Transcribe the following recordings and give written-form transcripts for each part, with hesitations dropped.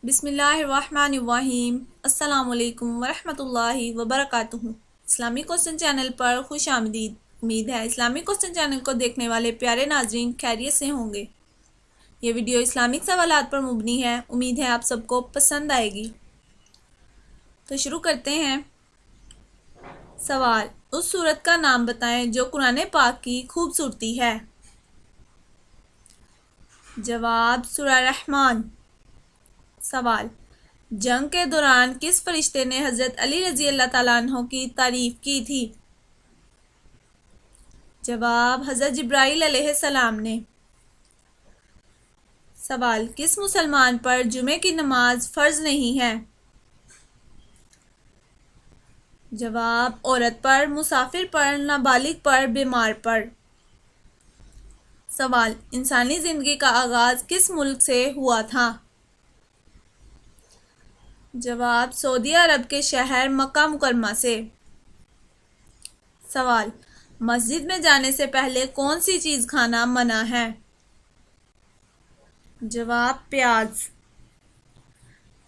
بسم اللہ الرحمن الرحیم۔ السلام علیکم ورحمۃ اللہ وبرکاتہ۔ اسلامی کوسچن چینل پر خوش آمدید۔ امید ہے اسلامی کوسچن چینل کو دیکھنے والے پیارے ناظرین خیریت سے ہوں گے۔ یہ ویڈیو اسلامک سوالات پر مبنی ہے، امید ہے آپ سب کو پسند آئے گی۔ تو شروع کرتے ہیں۔ سوال: اس سورت کا نام بتائیں جو قرآن پاک کی خوبصورتی ہے۔ جواب: سورہ رحمان۔ سوال: جنگ کے دوران کس فرشتے نے حضرت علی رضی اللہ تعالیٰ عنہ کی تعریف کی تھی؟ جواب: حضرت جبرائیل علیہ السلام نے۔ سوال: کس مسلمان پر جمعے کی نماز فرض نہیں ہے؟ جواب: عورت پر، مسافر پر، نابالغ پر، بیمار پر۔ سوال: انسانی زندگی کا آغاز کس ملک سے ہوا تھا؟ جواب: سعودی عرب کے شہر مکہ مکرمہ سے۔ سوال: مسجد میں جانے سے پہلے کون سی چیز کھانا منع ہے؟ جواب: پیاز۔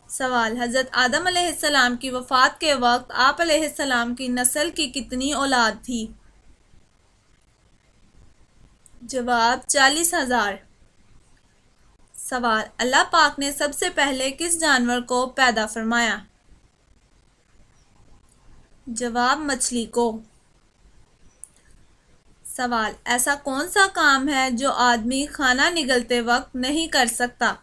سوال: حضرت آدم علیہ السلام کی وفات کے وقت آپ علیہ السلام کی نسل کی کتنی اولاد تھی؟ جواب: 40,000۔ سوال: اللہ پاک نے سب سے پہلے کس جانور کو پیدا فرمایا؟ جواب: مچھلی کو۔ سوال: ایسا کون سا کام ہے جو آدمی کھانا نگلتے وقت نہیں کر سکتا؟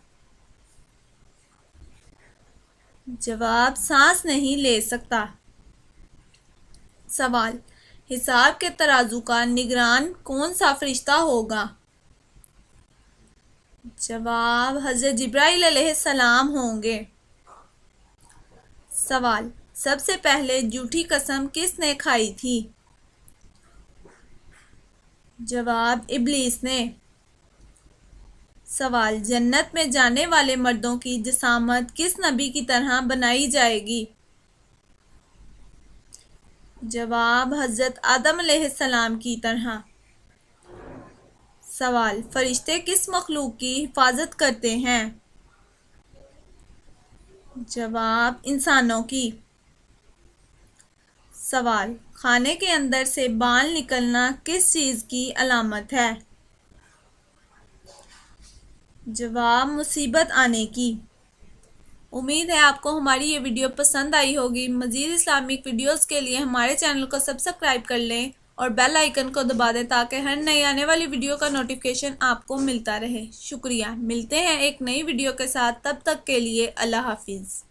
جواب: سانس نہیں لے سکتا۔ سوال: حساب کے ترازو کا نگران کون سا فرشتہ ہوگا؟ جواب: حضرت جبرائیل علیہ السلام ہوں گے۔ سوال: سب سے پہلے جھوٹی قسم کس نے کھائی تھی؟ جواب: ابلیس نے۔ سوال: جنت میں جانے والے مردوں کی جسامت کس نبی کی طرح بنائی جائے گی؟ جواب: حضرت آدم علیہ السلام کی طرح۔ سوال: فرشتے کس مخلوق کی حفاظت کرتے ہیں؟ جواب: انسانوں کی۔ سوال: کھانے کے اندر سے بال نکلنا کس چیز کی علامت ہے؟ جواب: مصیبت آنے کی۔ امید ہے آپ کو ہماری یہ ویڈیو پسند آئی ہوگی۔ مزید اسلامک ویڈیوز کے لیے ہمارے چینل کو سبسکرائب کر لیں اور بیل آئیکن کو دبا دیں تاکہ ہر نئی آنے والی ویڈیو کا نوٹیفیکیشن آپ کو ملتا رہے۔ شکریہ۔ ملتے ہیں ایک نئی ویڈیو کے ساتھ، تب تک کے لیے اللہ حافظ۔